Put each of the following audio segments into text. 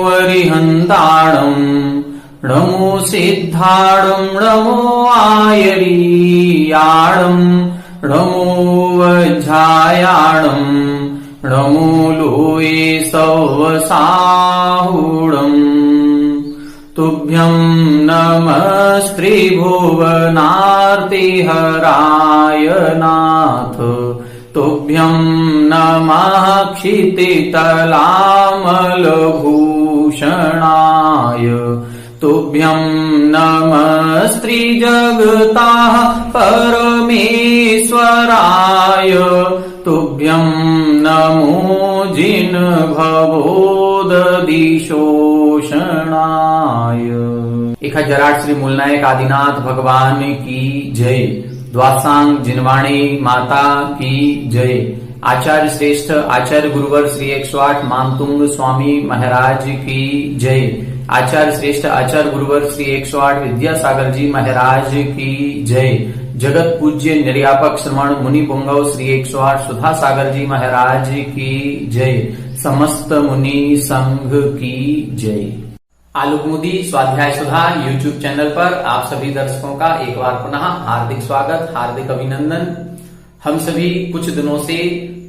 वरिहन्ताणम् नमो सिद्धाणम् नमो आयरीयाणम् नमो वज्रायाणम् नमो लोये सवसाहुणम् तुभ्यम् नमस्त्रिभुवनार्तिहराय नाथ तुभ्यम् नमः क्षितितलामलभूषणाय तुभ्यम् नमस्त्रिजगताः परमेश्वराय तुभ्यम् नमो जिनभवोदधिशोषणाय। 1008 श्री मूलनायक आदिनाथ भगवान की जय। द्वासांग जिनवाणी माता की जय। आचार्य श्रेष्ठ आचार्य गुरुवर श्री 108 मानतुंग स्वामी महाराज की जय। आचार्य श्रेष्ठ आचार्य गुरुवर श्री 108 विद्यासागर जी महाराज की जय। जगत पूज्य निर्यापक श्रवण मुनि पुंगव श्री 108 सुधा सागर जी महाराज की जय। समस्त मुनि संघ की जय। आलोक मोदी स्वाध्याय सुधा यूट्यूब चैनल पर आप सभी दर्शकों का एक बार पुनः हार्दिक स्वागत, हार्दिक अभिनंदन। हम सभी कुछ दिनों से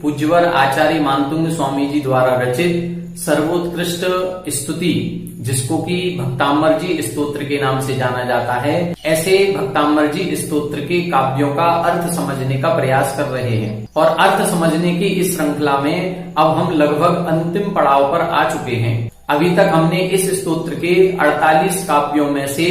पूज्यवर आचार्य मानतुंग स्वामी जी द्वारा रचित सर्वोत्कृष्ट स्तुति, जिसको कि भक्तामृजी स्तोत्र के नाम से जाना जाता है, ऐसे भक्तामृजी स्तोत्र के काव्यों का अर्थ समझने का प्रयास कर रहे हैं। और अर्थ समझने की इस श्रृंखला में अब हम लगभग अंतिम पड़ाव पर आ चुके हैं। अभी तक हमने इस स्तोत्र के 48 काव्यों में से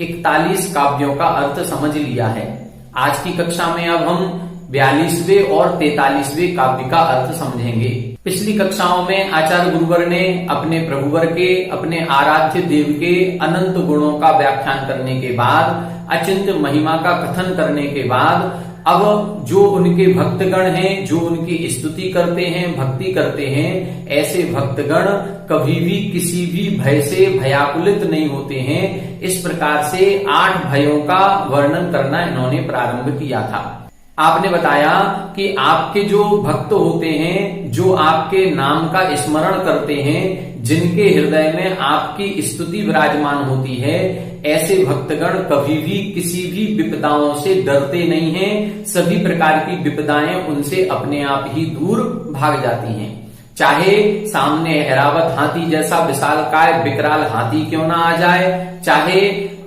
41 काव्यों का अर्थ समझ लिया है। आज की कक्षा में अब हम 42वें और 43वें काव्य का अर्थ समझेंगे। पिछली कक्षाओं में आचार्य गुरुवर ने अपने प्रभुवर के, अपने आराध्य देव के अनंत गुणों का व्याख्यान करने के बाद, अचिंत्य महिमा का कथन करने के बाद, अब जो उनके भक्तगण हैं, जो उनकी स्तुति करते हैं, भक्ति करते हैं, ऐसे भक्तगण कभी भी किसी भी भय से भयाकुलित नहीं होते हैं। इस प्रकार से 8 भयों का वर्णन करना इन्होंने प्रारंभ किया था। आपने बताया कि आपके जो भक्त होते हैं, जो आपके नाम का स्मरण करते हैं, जिनके हृदय में आपकी स्तुति विराजमान होती है, ऐसे भक्तगण कभी भी किसी भी विपदाओं से डरते नहीं हैं। सभी प्रकार की विपदाएं उनसे अपने आप ही दूर भाग जाती हैं। चाहे सामने ऐरावत हाथी जैसा विशालकाय विकराल हाथी क्यों ना आ जाए, चाहे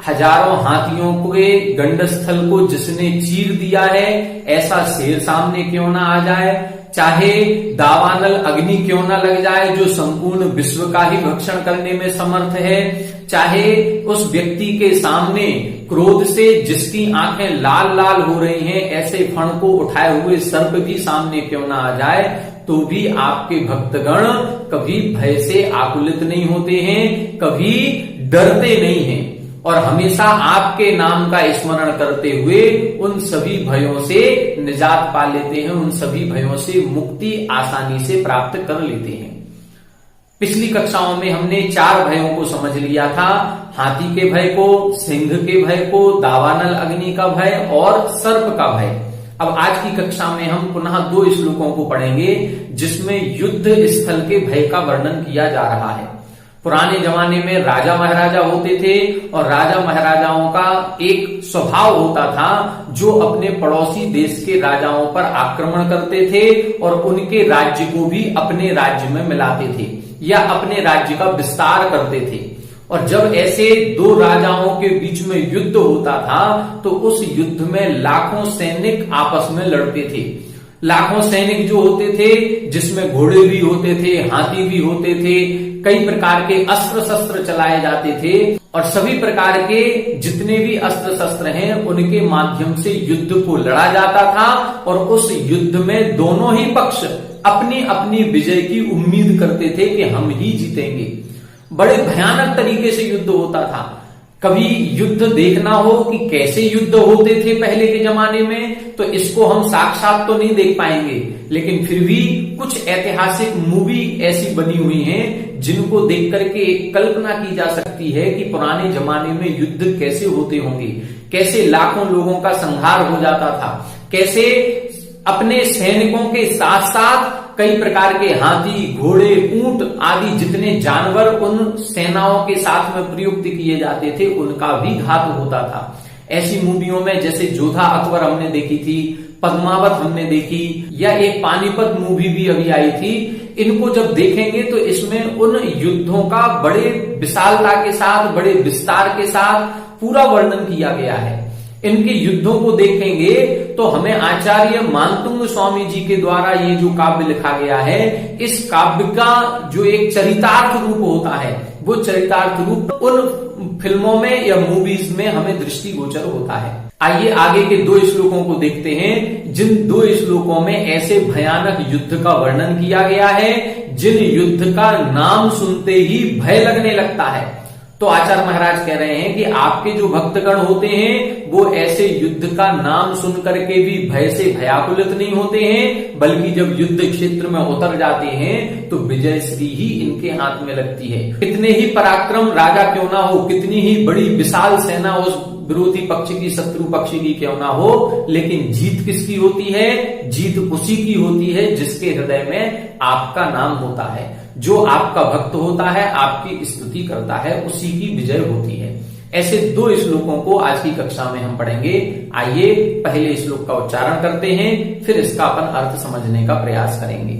हजारों हाथियों के गंडस्थल को जिसने चीर दिया है ऐसा शेर सामने क्यों ना आ जाए, चाहे दावानल अग्नि क्यों ना लग जाए जो संपूर्ण विश्व का ही भक्षण करने में समर्थ है, चाहे उस व्यक्ति के सामने क्रोध से जिसकी आंखें लाल लाल हो रही हैं ऐसे फण को उठाए हुए सर्प भी सामने क्यों ना आ जाए, तो भी आपके भक्तगण कभी भय से आकुलित नहीं होते हैं, कभी डरते नहीं हैं और हमेशा आपके नाम का स्मरण करते हुए उन सभी भयों से निजात पा लेते हैं, उन सभी भयों से मुक्ति आसानी से प्राप्त कर लेते हैं। पिछली कक्षाओं में हमने 4 भयों को समझ लिया था, हाथी के भय को, सिंह के भय को, दावानल अग्नि का भय और सर्प का भय। अब आज की कक्षा में हम पुनः 2 श्लोकों को पढ़ेंगे जिसमें युद्ध स्थल के भय का वर्णन किया जा रहा है। पुराने जमाने में राजा महाराजा होते थे और राजा महाराजाओं का एक स्वभाव होता था जो अपने पड़ोसी देश के राजाओं पर आक्रमण करते थे और उनके राज्य को भी अपने राज्य में मिलाते थे या अपने राज्य का विस्तार करते थे। और जब ऐसे 2 राजाओं के बीच में युद्ध होता था तो उस युद्ध में लाखों सैनिक आपस में लड़ते थे। लाखों सैनिक जो होते थे जिसमें घोड़े भी होते थे, हाथी भी होते थे, कई प्रकार के अस्त्र शस्त्र चलाए जाते थे और सभी प्रकार के जितने भी अस्त्र शस्त्र हैं उनके माध्यम से युद्ध को लड़ा जाता था और उस युद्ध में दोनों ही पक्ष अपनी अपनी विजय की उम्मीद करते थे कि हम ही जीतेंगे। बड़े भयानक तरीके से युद्ध होता था। कभी युद्ध देखना हो कि कैसे युद्ध होते थे पहले के जमाने में, तो इसको हम साक्षात तो नहीं देख पाएंगे, लेकिन फिर भी कुछ ऐतिहासिक मूवी ऐसी बनी हुई हैं जिनको देख करके एक कल्पना की जा सकती है कि पुराने जमाने में युद्ध कैसे होते होंगे, कैसे लाखों लोगों का संहार हो जाता था, कैसे अपने सैनिकों के साथ साथ कई प्रकार के हाथी, घोड़े, ऊंट आदि जितने जानवर उन सेनाओं के साथ में प्रयुक्त किए जाते थे उनका भी घात होता था। ऐसी मूवियों में जैसे जोधा अकबर हमने देखी थी, पद्मावत हमने देखी, या एक पानीपत मूवी भी अभी आई थी। इनको जब देखेंगे तो इसमें उन युद्धों का बड़े विशालता के साथ, बड़े विस्तार के साथ पूरा वर्णन किया गया है। इनके युद्धों को देखेंगे तो हमें आचार्य मानतुंग स्वामी जी के द्वारा ये जो काव्य लिखा गया है, इस काव्य का जो एक चरितार्थ रूप होता है, वो चरितार्थ रूप उन फिल्मों में या मूवीज में हमें दृष्टिगोचर होता है। आइए आगे के 2 श्लोकों को देखते हैं, जिन 2 श्लोकों में ऐसे भयानक युद्ध का वर्णन किया गया है जिन युद्ध का नाम सुनते ही भय लगने लगता है। तो आचार्य महाराज कह रहे हैं कि आपके जो भक्तगण होते हैं वो ऐसे युद्ध का नाम सुन करके भी भय से भयाकुलित नहीं होते हैं, बल्कि जब युद्ध क्षेत्र में उतर जाते हैं तो विजय श्री ही इनके हाथ में लगती है। कितने ही पराक्रम राजा क्यों ना हो, कितनी ही बड़ी विशाल सेना उस विरोधी पक्ष की, शत्रु पक्ष की क्यों ना हो, लेकिन जीत किसकी होती है? जीत उसी की होती है जिसके हृदय में आपका नाम होता है। जो आपका भक्त होता है, आपकी स्तुति करता है, उसी की विजय होती है। ऐसे 2 श्लोकों को आज की कक्षा में हम पढ़ेंगे। आइए पहले श्लोक का उच्चारण करते हैं, फिर इसका अपन अर्थ समझने का प्रयास करेंगे।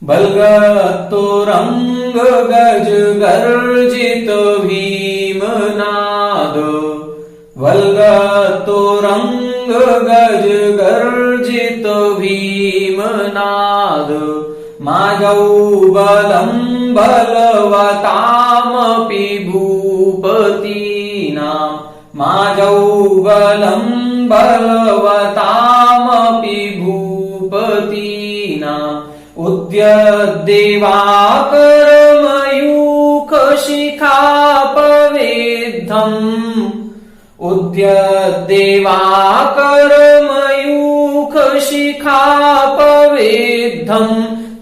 बलगतुरंग गज गर्जित भीमनाद, बलगतुरंग गज गर्जित भीमनाद, माजौ बलं बलवतामपि भूपतीनां, माजौ बलं बलवतामपि भूपतीनां, उद्यद्देवाकरमयूखशिखापवेद्धम्, उद्यद्देवाकरमयूखशिखापवेद्धम्,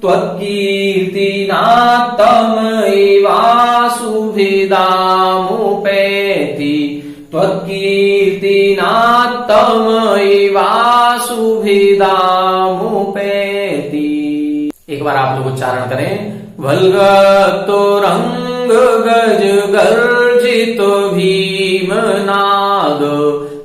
त्वत्कीर्तिनात्तमैवासुभिदामुपैति, त्वत्कीर्तिनात्तमैवासुभिदामुपैति। एक बार आप लोग उच्चारण करें। वल्गतुरंग गज गर्जित भीमनाद,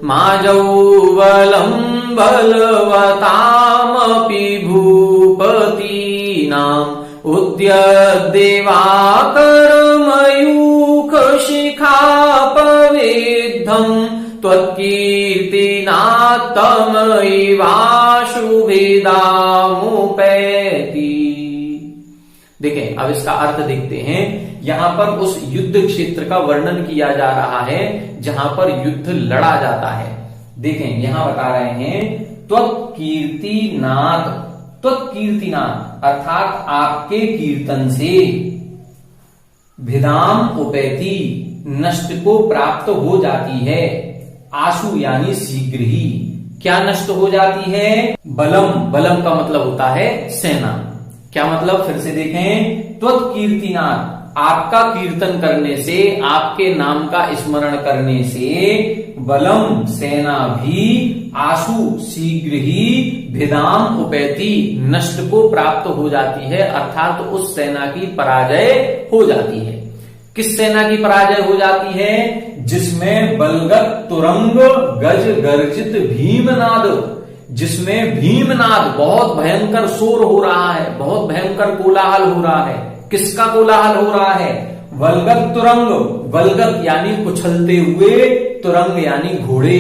माजौ बलं बलवतामपि भूपतीनां, उद्यद्देवाकरमयूखशिखापवेद्धम्, त्वत्कीर्तिनात्तमैवाशुभिदामुपैति। देखें, अब इसका अर्थ देखते हैं। यहां पर उस युद्ध क्षेत्र का वर्णन किया जा रहा है जहां पर युद्ध लड़ा जाता है। देखें, यहां बता रहे हैं त्वत्कीर्तिनाद, त्वत्कीर्तिनाद अर्थात आपके कीर्तन से, भिदाम उपैति नष्ट को प्राप्त हो जाती है, आशु यानी शीघ्र ही। क्या नष्ट हो जाती है? बलम, बलम का मतलब होता है सेना। क्या मतलब? फिर से देखें, त्वत्कीर्तिनाद आपका कीर्तन करने से, आपके नाम का स्मरण करने से, बलम सेना भी, आशु शीघ्र ही, भिदाम उपैति नष्ट को प्राप्त हो जाती है, अर्थात उस सेना की पराजय हो जाती है। किस सेना की पराजय हो जाती है? जिसमें बलगत तुरंग गज गर्जित भीमनाद, जिसमें भीमनाद बहुत भयंकर शोर हो रहा है, बहुत भयंकर कोलाहल हो रहा है। किसका कोलाहल हो रहा है? वल्गत तुरंग, वल्गत यानी उछलते हुए, तुरंग यानी घोड़े,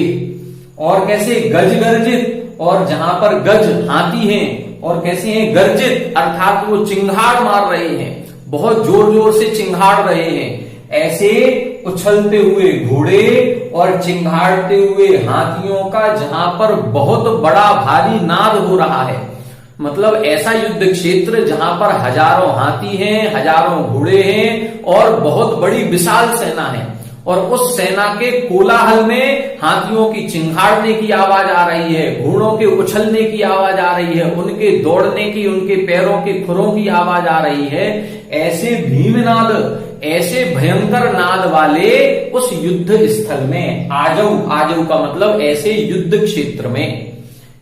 और कैसे? गज गर्जित, और जहां पर गज हाथी हैं, और कैसे हैं? गर्जित अर्थात वो चिंगाड़ मार रहे हैं, बहुत जोर जोर से चिंगाड़ रहे हैं। ऐसे उछलते हुए घोड़े और चिंगाड़ते हुए हाथियों का जहां पर बहुत बड़ा भारी नाद हो रहा है, मतलब ऐसा युद्ध क्षेत्र जहां पर हजारों हाथी हैं, हजारों घोड़े हैं और बहुत बड़ी विशाल सेना है, और उस सेना के कोलाहल में हाथियों की चिंगाड़ने की आवाज आ रही है, घोड़ों के उछलने की आवाज आ रही है, उनके दौड़ने की, उनके पैरों के खुरों की आवाज आ रही है। ऐसे भीमनाद, ऐसे भयंकर नाद वाले उस युद्ध स्थल में, आजऊ, आजऊ का मतलब ऐसे युद्ध क्षेत्र में,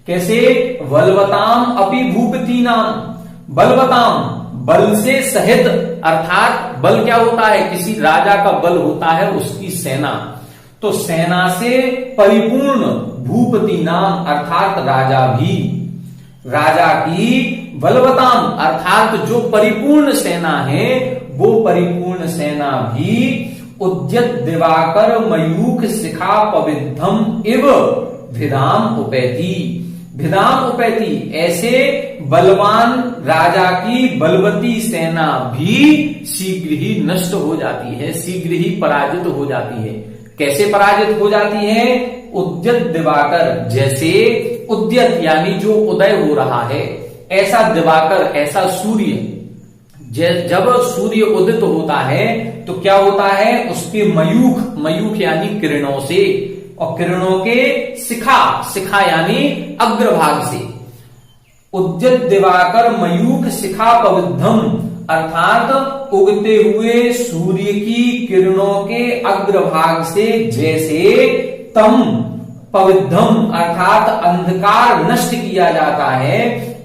कैसे? वल्वताम अपि भूपतीनाम, बलवताम, बल से सहित, अर्थात बल क्या होता है, किसी राजा का बल होता है उसकी सेना, तो सेना से परिपूर्ण, भूपति नाम अर्थात राजा भी, राजा की बलवताम अर्थात जो परिपूर्ण सेना है वो परिपूर्ण सेना भी उद्यत दिवाकर मयूख शिखा पविद्धम इव भिदाम उपैति, भिदाम उपैति, ऐसे बलवान राजा की बलवती सेना भी शीघ्र ही नष्ट हो जाती है, शीघ्र ही पराजित हो जाती है। कैसे पराजित हो जाती है? उद्यत दिवाकर, जैसे उद्यत यानी जो उदय हो रहा है, ऐसा दिवाकर, ऐसा सूर्य, जब सूर्य उदित होता है तो क्या होता है, उसके मयूख, मयूख यानी किरणों से, और किरणों के शिखा, शिखा यानी अग्रभाग से, उद्यत दिवाकर मयूख शिखा पविद्धम अर्थात उगते हुए सूर्य की किरणों के अग्रभाग से जैसे तम पविद्धम अर्थात अंधकार नष्ट किया जाता है,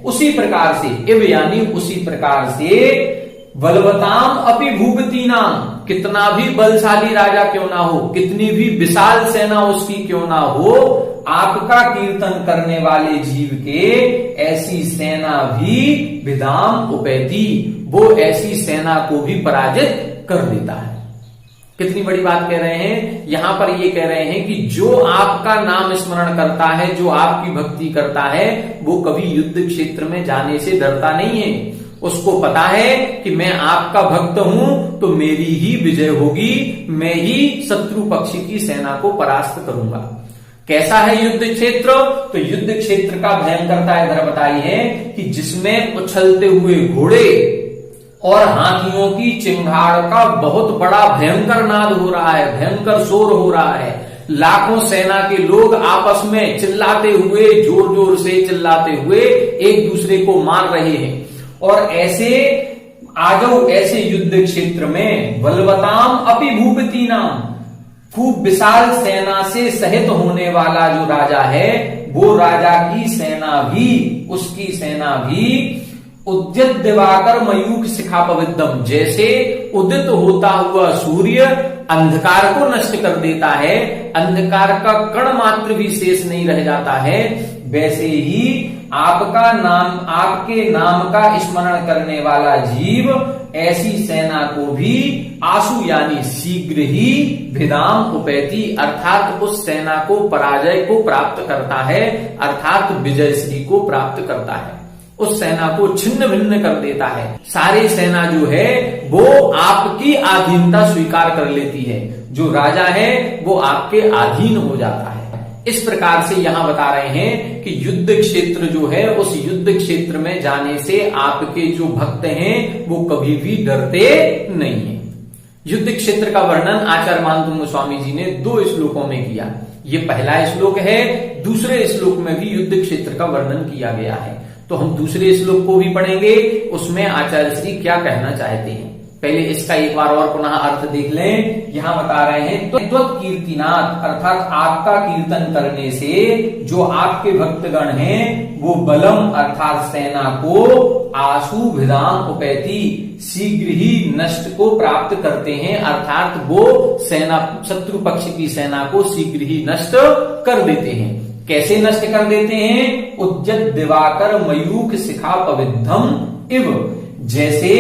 उसी प्रकार से, इव यानी उसी प्रकार से, बलवताम अपि भूपति नाम, कितना भी बलशाली राजा क्यों ना हो, कितनी भी विशाल सेना उसकी क्यों ना हो, आपका कीर्तन करने वाले जीव के ऐसी सेना भी विदाम उपैति, वो ऐसी सेना को भी पराजित कर देता है। कितनी बड़ी बात कह रहे हैं, यहां पर ये कह रहे हैं कि जो आपका नाम स्मरण करता है, जो आपकी भक्ति करता है, वो कभी युद्ध क्षेत्र में जाने से डरता नहीं है। उसको पता है कि मैं आपका भक्त हूं तो मेरी ही विजय होगी, मैं ही शत्रु पक्षी की सेना को परास्त करूंगा। कैसा है युद्ध क्षेत्र? तो युद्ध क्षेत्र का भयंकरता इधर बताई है कि जिसमें उछलते हुए घोड़े और हाथियों की चिंगाड़ का बहुत बड़ा भयंकर नाद हो रहा है, भयंकर शोर हो रहा है, लाखों सेना के लोग आपस में चिल्लाते हुए, जोर जोर से चिल्लाते हुए एक दूसरे को मार रहे हैं। और ऐसे आजो ऐसे युद्ध क्षेत्र में बलवताम अपि भूपति नाम, खूब विशाल सेना से सहित होने वाला जो राजा है, वो राजा की सेना भी, उसकी सेना भी उद्यत दिवाकर मयूख शिखा पवित्रम, जैसे उदित होता हुआ सूर्य अंधकार को नष्ट कर देता है, अंधकार का कण मात्र भी शेष नहीं रह जाता है, वैसे ही आपका नाम, आपके नाम का स्मरण करने वाला जीव ऐसी सेना को भी आशु यानी शीघ्र ही भिदाम उपैति अर्थात उस सेना को, पराजय को प्राप्त करता है, अर्थात विजयश्री को प्राप्त करता है, उस सेना को छिन्न भिन्न कर देता है। सारी सेना जो है वो आपकी अधीनता स्वीकार कर लेती है, जो राजा है वो आपके अधीन हो जाता है। इस प्रकार से यहां बता रहे हैं कि युद्ध क्षेत्र जो है, उस युद्ध क्षेत्र में जाने से आपके जो भक्त हैं वो कभी भी डरते नहीं है। युद्ध क्षेत्र का वर्णन आचार्य मानतुंग गोस्वामी जी ने 2 श्लोकों में किया। ये पहला श्लोक है, दूसरे श्लोक में भी युद्ध क्षेत्र का वर्णन किया गया है, तो हम दूसरे श्लोक को भी पढ़ेंगे, उसमें आचार्य श्री क्या कहना चाहते हैं। पहले इसका एक बार और पुनः अर्थ देख लें। यहां बता रहे हैं, तो कीर्तिनाथ अर्थात आपका कीर्तन करने से जो आपके भक्तगण हैं वो बलम अर्थात सेना को आशु भिदाम उपैति शीघ्र ही नष्ट को प्राप्त करते हैं, अर्थात वो सेना, शत्रु पक्ष की सेना को शीघ्र ही नष्ट कर देते हैं। कैसे नष्ट कर देते हैं? उद्यत दिवाकर मयूख शिखा पविद्धम इव, जैसे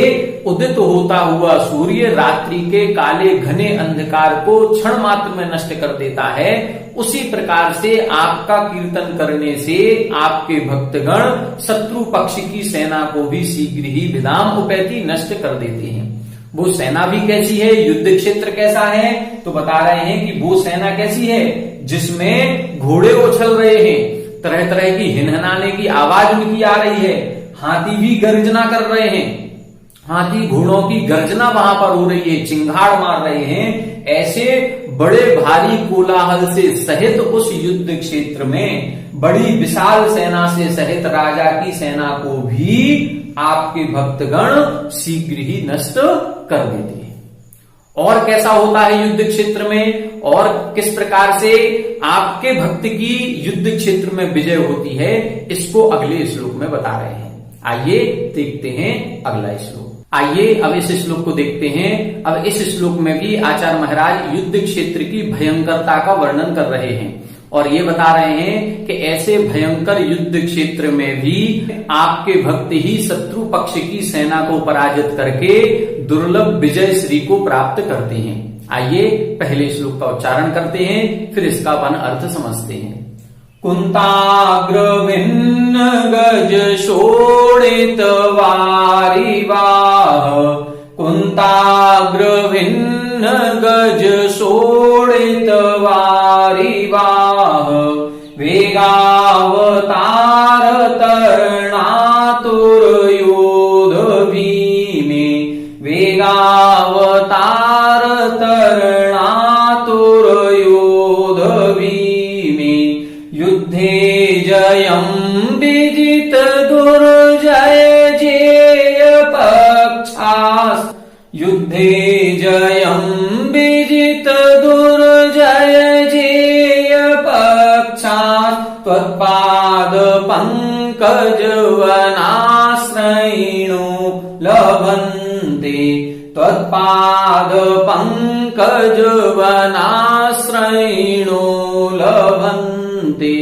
उदित होता हुआ सूर्य रात्रि के काले घने अंधकार को क्षण मात्र में नष्ट कर देता है, उसी प्रकार से आपका कीर्तन करने से आपके भक्तगण शत्रु पक्ष की सेना को भी शीघ्र ही विदाम उपैति नष्ट कर देते हैं। वो सेना भी कैसी है, युद्ध क्षेत्र कैसा है? तो बता रहे हैं कि वो सेना कैसी है जिसमें घोड़े उछल रहे हैं, तरह तरह की हिनहिनाने की आवाज उनकी आ रही है, हाथी भी गर्जना कर रहे हैं, हाथी घोड़ों की गर्जना वहां पर हो रही है, चिंगाड़ मार रहे हैं। ऐसे बड़े भारी कोलाहल से सहित उस युद्ध क्षेत्र में बड़ी विशाल सेना से सहित राजा की सेना को भी आपके भक्तगण शीघ्र ही नष्ट कर देते हैं। और कैसा होता है युद्ध क्षेत्र में, और किस प्रकार से आपके भक्त की युद्ध क्षेत्र में विजय होती है, इसको अगले श्लोक में बता रहे हैं। आइए देखते हैं अगला श्लोक। आइए अब इस श्लोक को देखते हैं। अब इस श्लोक में भी आचार्य महाराज युद्ध क्षेत्र की भयंकरता का वर्णन कर रहे हैं और ये बता रहे हैं कि ऐसे भयंकर युद्ध क्षेत्र में भी आपके भक्त ही शत्रु पक्ष की सेना को पराजित करके दुर्लभ विजय श्री को प्राप्त करते हैं। आइए पहले श्लोक का उच्चारण करते हैं, फिर इसका वन अर्थ समझते हैं। कुंताग्र भिन्न गज शोणित वारिवाह, कुंताग्र भिन्न गज शोणित वारिवाह, वेगावतार तरणातुर योध भीमे, वेगावतार तरणातुर योध भीमे, युद्धे जयं विजित दुर्जय जेय पक्षास्, युद्धे जयं विजित दुर्जय जेय पक्षात्, त्वत्पाद पंकज वनाश्रयिणो लभन्ते, त्वत्पाद पंकज वनाश्रयिणो लभन्ते।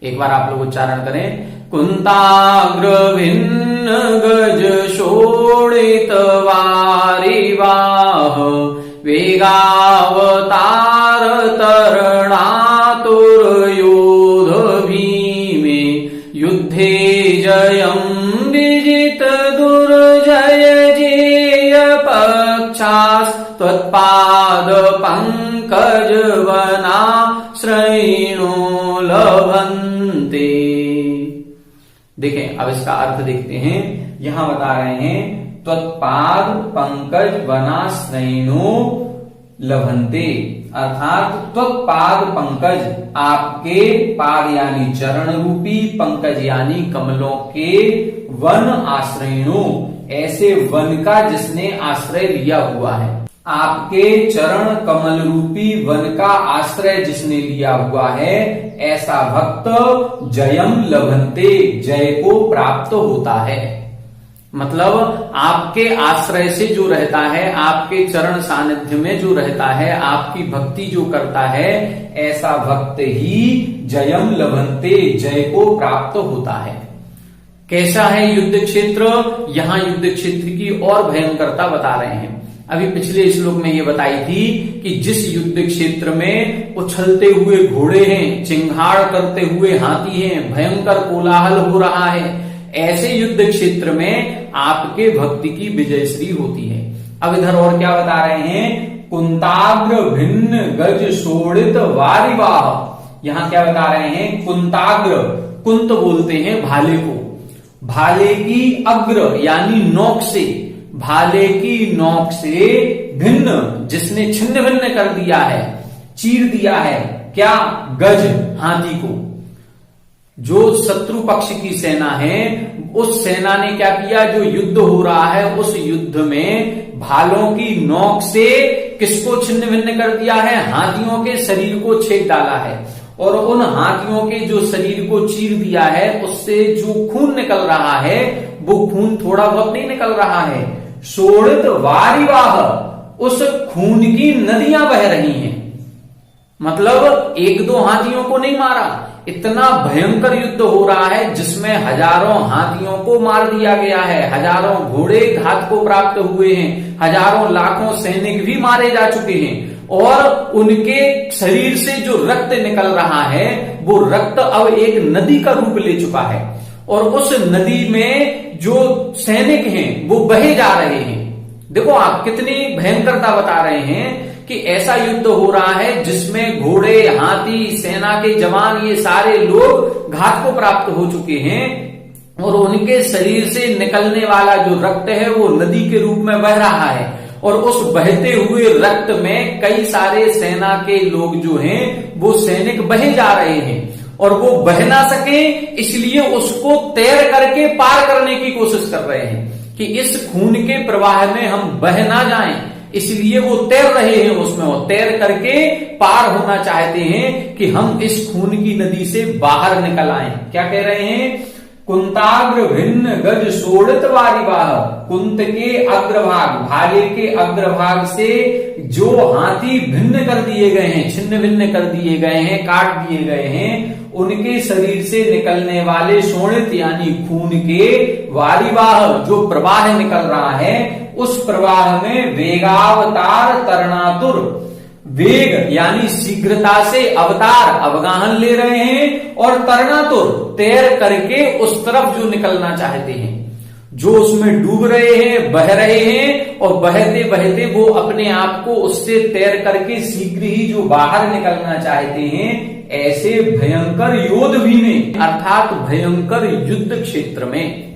एक बार आप लोग उच्चारण करें। कुंताग्र भिन्न गज शोणित वारिवाह, वेगावतार तरणातुर योध भीमे, युद्धे जयं विजित दुर्जय जेय पक्षास्, त्वत्पाद पंकज वनाश्रयिणो लभन्ते। देखें अब इसका अर्थ देखते हैं। यहां बता रहे हैं त्वत्पाद पंकज वनाश्रयिणो लभन्ते, अर्थात त्वत्पाद पंकज, आपके पाद यानी चरण रूपी, पंकज यानी कमलों के, वन आश्रयिणो, ऐसे वन का जिसने आश्रय लिया हुआ है, आपके चरण कमल रूपी वन का आश्रय जिसने लिया हुआ है, ऐसा भक्त जयम लभन्ते, जय को प्राप्त होता है। मतलब आपके आश्रय से जो रहता है, आपके चरण सानिध्य में जो रहता है, आपकी भक्ति जो करता है, ऐसा भक्त ही जयम लभन्ते, जय को प्राप्त होता है। कैसा है युद्ध क्षेत्र? यहाँ युद्ध क्षेत्र की और भयंकरता बता रहे हैं। अभी पिछले श्लोक में ये बताई थी कि जिस युद्ध क्षेत्र में उछलते हुए घोड़े हैं, चिंगाड़ करते हुए हाथी हैं, भयंकर कोलाहल हो रहा है, ऐसे युद्ध क्षेत्र में आपके भक्ति की विजयश्री होती है। अब इधर और क्या बता रहे हैं? कुंताग्र भिन्न गज शोणित वारिवाह। यहां क्या बता रहे हैं? कुंताग्र, कुंत बोलते हैं भाले को, भाले की अग्र यानी नोक से, भाले की नोक से भिन्न, जिसने छिन्न भिन्न कर दिया है, चीर दिया है, क्या? गज, हाथी को। जो शत्रु पक्ष की सेना है, उस सेना ने क्या किया? जो युद्ध हो रहा है उस युद्ध में भालों की नोक से किसको छिन्न भिन्न कर दिया है? हाथियों के शरीर को छेद डाला है। और उन हाथियों के जो शरीर को चीर दिया है, उससे जो खून निकल रहा है, वो खून थोड़ा बहुत नहीं निकल रहा है, शोणित वारिवाह, उस खून की नदियां बह रही हैं। मतलब एक दो हाथियों को नहीं मारा, इतना भयंकर युद्ध हो रहा है जिसमें हजारों हाथियों को मार दिया गया है, हजारों घोड़े घात को प्राप्त हुए हैं, हजारों लाखों सैनिक भी मारे जा चुके हैं। और उनके शरीर से जो रक्त निकल रहा है, वो रक्त अब एक नदी का रूप ले चुका है। और उस नदी में जो सैनिक हैं वो बहे जा रहे हैं। देखो आप कितनी भयंकरता बता रहे हैं कि ऐसा युद्ध हो रहा है जिसमें घोड़े, हाथी, सेना के जवान, ये सारे लोग घात को प्राप्त हो चुके हैं और उनके शरीर से निकलने वाला जो रक्त है वो नदी के रूप में बह रहा है। और उस बहते हुए रक्त में कई सारे सेना के लोग जो हैं वो सैनिक बहे जा रहे हैं और वो बह ना सके इसलिए उसको तैर करके पार करने की कोशिश कर रहे हैं कि इस खून के प्रवाह में हम बह ना जाएं, इसलिए वो तैर रहे हैं उसमें, वो तैर करके पार होना चाहते हैं कि हम इस खून की नदी से बाहर निकल आए। क्या कह रहे हैं? कुंताग्र भिन्न गज सोड़त वारिवाह, कुंत के अग्रभाग, भाले के अग्रभाग से जो हाथी भिन्न कर दिए गए हैं, छिन्न भिन्न कर दिए गए हैं, काट दिए गए हैं, उनके शरीर से निकलने वाले शोणित यानी खून के वारिवाह जो प्रवाह निकल रहा है, उस प्रवाह में वेगावतार तरणातुर, वेग यानी शीघ्रता से अवतार अवगाहन ले रहे हैं, और तरणातुर तैर करके उस तरफ जो निकलना चाहते हैं, जो उसमें डूब रहे हैं, बह रहे हैं, और बहते बहते वो अपने आप को उससे तैर करके शीघ्र ही जो बाहर निकलना चाहते हैं, ऐसे भयंकर योद्ध भी ने, अर्थात भयंकर युद्ध क्षेत्र में,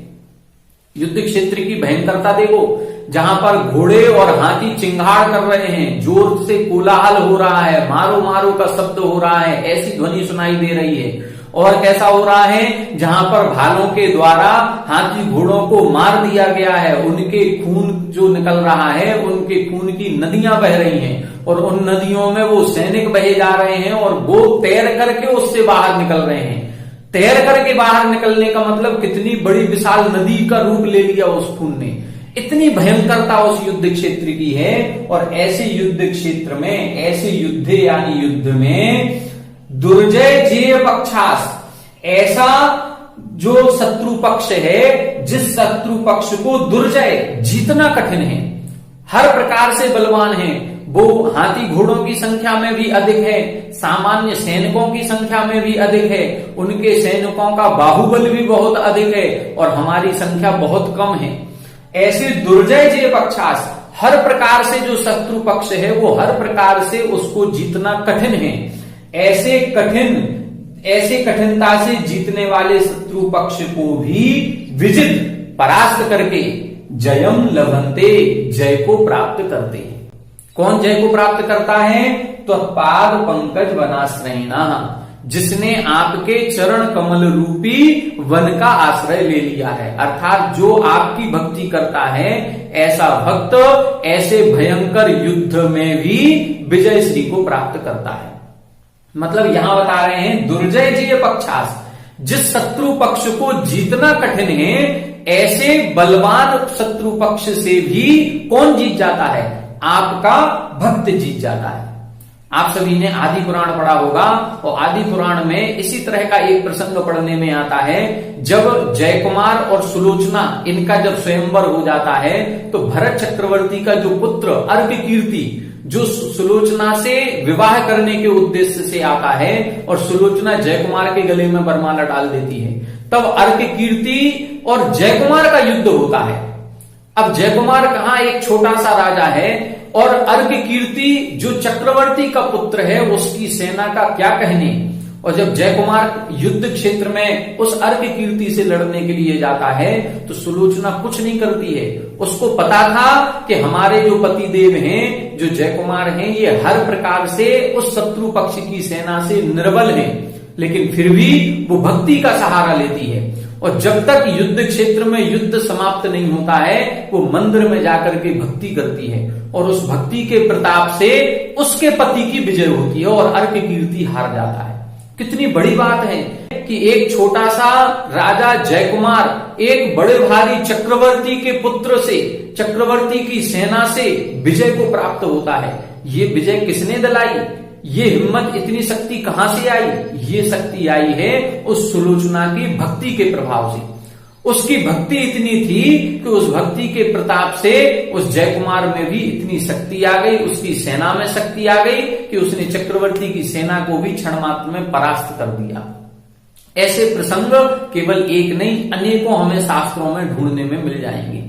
युद्ध क्षेत्र की भयंकरता देखो, जहां पर घोड़े और हाथी चिंगाड़ कर रहे हैं, जोर से कोलाहल हो रहा है, मारो मारो का शब्द हो रहा है, ऐसी ध्वनि सुनाई दे रही है। और कैसा हो रहा है, जहां पर भालों के द्वारा हाथी घोड़ों को मार दिया गया है, उनके खून जो निकल रहा है, उनके खून की नदियां बह रही हैं, और उन नदियों में वो सैनिक बहे जा रहे हैं, और वो तैर करके उससे बाहर निकल रहे हैं। तैर करके बाहर निकलने का मतलब कितनी बड़ी विशाल नदी का रूप ले लिया उस खून ने, इतनी भयंकरता उस युद्ध क्षेत्र की है। और ऐसे युद्ध क्षेत्र में, ऐसे युद्ध यानी युद्ध में दुर्जय जेय पक्षास, ऐसा जो शत्रु पक्ष है, जिस शत्रु पक्ष को दुर्जय जीतना कठिन है, हर प्रकार से बलवान है, वो हाथी घोड़ों की संख्या में भी अधिक है, सामान्य सैनिकों की संख्या में भी अधिक है, उनके सैनिकों का बाहुबल भी बहुत अधिक है, और हमारी संख्या बहुत कम है। ऐसे दुर्जय जय पक्षास, हर प्रकार से जो शत्रु पक्ष है वो हर प्रकार से उसको जीतना कठिन है। ऐसे कठिनता से जीतने वाले शत्रु पक्ष को भी विजित परास्त करके जयम लभंते, जय को प्राप्त करते हैं। कौन जय को प्राप्त करता है? तो पाद पंकज वनाश्रयिणा, जिसने आपके चरण कमल रूपी वन का आश्रय ले लिया है, अर्थात जो आपकी भक्ति करता है, ऐसा भक्त ऐसे भयंकर युद्ध में भी विजय श्री को प्राप्त करता है। मतलब यहां बता रहे हैं दुर्जय जय पक्षास, जिस शत्रु पक्ष को जीतना कठिन है, ऐसे बलवान शत्रु पक्ष से भी कौन जीत जाता है? आपका भक्त जीत जाता है। आप सभी ने आदि पुराण पढ़ा होगा, और आदि पुराण में इसी तरह का एक प्रसंग पढ़ने में आता है, जब जयकुमार और सुलोचना इनका जब स्वयंवर हो जाता है, तो भरत चक्रवर्ती का जो पुत्र अर्ककीर्ति, जो सुलोचना से विवाह करने के उद्देश्य से आता है, और सुलोचना जयकुमार के गले में वरमाला डाल देती है, तब अर्ककीर्ति और जयकुमार का युद्ध होता है। अब जयकुमार कहां एक छोटा सा राजा है, और अर्ककीर्ति जो चक्रवर्ती का पुत्र है, उसकी सेना का क्या कहने। और जब जयकुमार युद्ध क्षेत्र में उस अर्ककीर्ति से लड़ने के लिए जाता है, तो सुलोचना कुछ नहीं करती है। उसको पता था कि हमारे जो पतिदेव हैं, जो जयकुमार हैं, ये हर प्रकार से उस शत्रु पक्ष की सेना से निर्बल हैं, लेकिन फिर भी वो भक्ति का सहारा लेती है। और जब तक युद्ध क्षेत्र में युद्ध समाप्त नहीं होता है, वो मंदिर में जाकर के भक्ति करती है, और उस भक्ति के प्रताप से उसके पति की विजय होती है, और अर्ककीर्ति हार जाता है। कितनी बड़ी बात है कि एक छोटा सा राजा जयकुमार एक बड़े भारी चक्रवर्ती के पुत्र से, चक्रवर्ती की सेना से विजय को प्राप्त होता है। ये विजय किसने दिलाई? ये हिम्मत, इतनी शक्ति कहां से आई? ये शक्ति आई है उस सुलोचना की भक्ति के प्रभाव से। उसकी भक्ति इतनी थी कि उस भक्ति के प्रताप से उस जयकुमार में भी इतनी शक्ति आ गई, उसकी सेना में शक्ति आ गई कि उसने चक्रवर्ती की सेना को भी क्षण मात्र में परास्त कर दिया। ऐसे प्रसंग केवल एक नहीं, अनेकों हमें शास्त्रों में ढूंढने में मिल जाएंगे।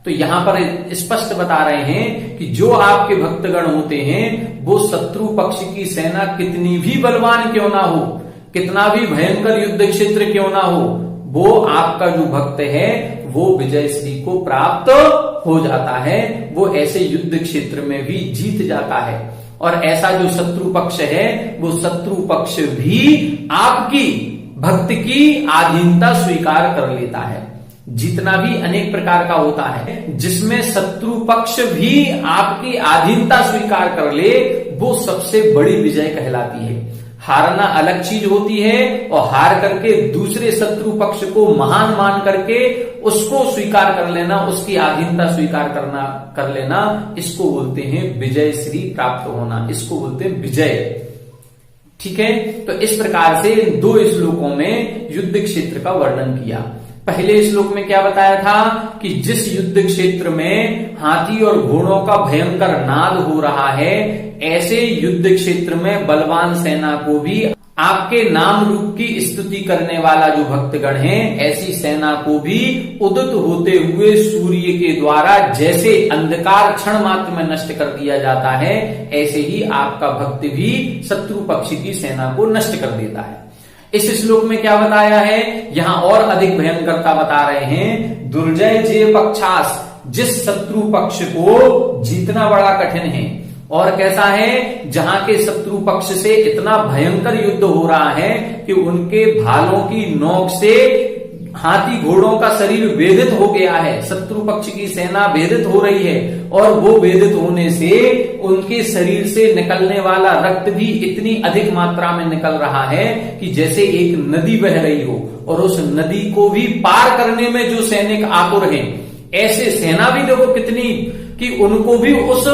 तो यहां पर स्पष्ट बता रहे हैं कि जो आपके भक्तगण होते हैं, वो शत्रु पक्ष की सेना कितनी भी बलवान क्यों ना हो, कितना भी भयंकर युद्ध क्षेत्र क्यों ना हो, वो आपका जो भक्त है वो विजय श्री को प्राप्त हो जाता है। वो ऐसे युद्ध क्षेत्र में भी जीत जाता है। और ऐसा जो शत्रु पक्ष है, वो शत्रु पक्ष भी आपकी भक्त की अधीनता स्वीकार कर लेता है। जीतना भी अनेक प्रकार का होता है, जिसमें शत्रु पक्ष भी आपकी अधीनता स्वीकार कर ले, वो सबसे बड़ी विजय कहलाती है। हारना अलग चीज होती है और हार करके दूसरे शत्रु पक्ष को महान मान करके उसको स्वीकार कर लेना, उसकी अधीनता स्वीकार कर लेना, इसको बोलते हैं विजय श्री प्राप्त होना, इसको बोलते हैं विजय। ठीक है, तो इस प्रकार से 2 श्लोकों में युद्ध क्षेत्र का वर्णन किया। पहले श्लोक में क्या बताया था कि जिस युद्ध क्षेत्र में हाथी और घोड़ों का भयंकर नाद हो रहा है, ऐसे युद्ध क्षेत्र में बलवान सेना को भी आपके नाम रूप की स्तुति करने वाला जो भक्तगण है, ऐसी सेना को भी उदित होते हुए सूर्य के द्वारा जैसे अंधकार क्षण मात्र में नष्ट कर दिया जाता है, ऐसे ही आपका भक्त भी शत्रु पक्ष की सेना को नष्ट कर देता है। इस श्लोक में क्या बताया है, यहां और अधिक भयंकरता बता रहे हैं। दुर्जय जय पक्षास, जिस शत्रु पक्ष को जीतना बड़ा कठिन है और कैसा है, जहां के शत्रु पक्ष से इतना भयंकर युद्ध हो रहा है कि उनके भालों की नोक से हाथी घोड़ों का शरीर वेदित हो गया है, शत्रु पक्ष की सेना वेदित हो रही है और वो वेदित होने से उनके शरीर से निकलने वाला रक्त भी इतनी अधिक मात्रा में निकल रहा है कि जैसे एक नदी बह रही हो, और उस नदी को भी पार करने में जो सैनिक आतुर हैं, ऐसे सेना भी देखो कितनी कि उनको भी उस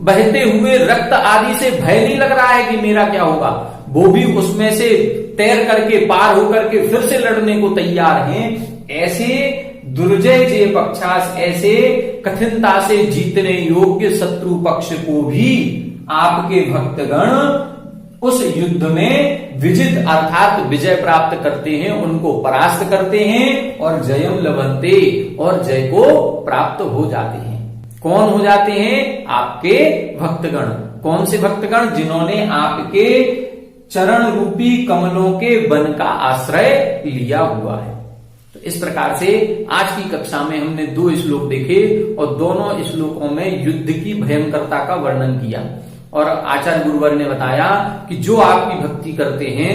बहते हुए रक्त आदि से भय नहीं लग रहा है कि मेरा क्या होगा, वो भी उसमें से तैर करके पार होकर के फिर से लड़ने को तैयार हैं। ऐसे दुर्जय जय पक्षास, ऐसे कठिनता से जीतने योग्य शत्रु पक्ष को भी आपके भक्तगण उस युद्ध में विजित अर्थात विजय प्राप्त करते हैं, उनको परास्त करते हैं और जयम लभन्ते, और जय को प्राप्त हो जाते हैं। कौन हो जाते हैं, आपके भक्तगण। कौन से भक्तगण, जिन्होंने आपके चरण रूपी कमलों के वन का आश्रय लिया हुआ है। तो इस प्रकार से आज की कक्षा में हमने 2 श्लोक देखे और दोनों श्लोकों में युद्ध की भयंकरता का वर्णन किया, और आचार्य गुरुवर ने बताया कि जो आपकी भक्ति करते हैं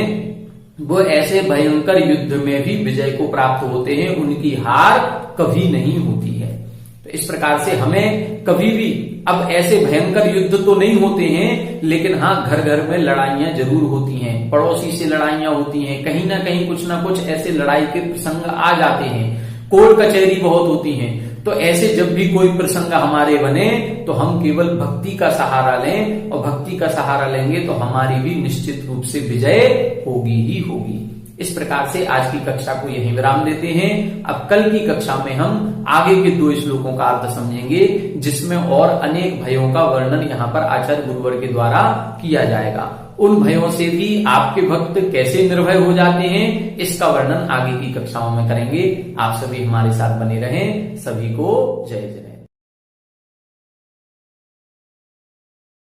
वो ऐसे भयंकर युद्ध में भी विजय को प्राप्त होते हैं, उनकी हार कभी नहीं होती है। तो इस प्रकार से हमें कभी भी, अब ऐसे भयंकर युद्ध तो नहीं होते हैं, लेकिन हाँ घर घर में लड़ाइयां जरूर होती हैं, पड़ोसी से लड़ाइयां होती हैं, कहीं ना कहीं कुछ ना कुछ ऐसे लड़ाई के प्रसंग आ जाते हैं, कोर्ट कचहरी बहुत होती हैं। तो ऐसे जब भी कोई प्रसंग हमारे बने तो हम केवल भक्ति का सहारा लें, और भक्ति का सहारा लेंगे तो हमारी भी निश्चित रूप से विजय होगी ही होगी। इस प्रकार से आज की कक्षा को यहीं विराम देते हैं। अब कल की कक्षा में हम आगे के 2 श्लोकों का अर्थ समझेंगे, जिसमें और अनेक भयों का वर्णन यहाँ पर आचार्य गुरुवर के द्वारा किया जाएगा। उन भयों से भी आपके भक्त कैसे निर्भय हो जाते हैं, इसका वर्णन आगे की कक्षाओं में करेंगे। आप सभी हमारे साथ बने रहें। सभी को जय जय।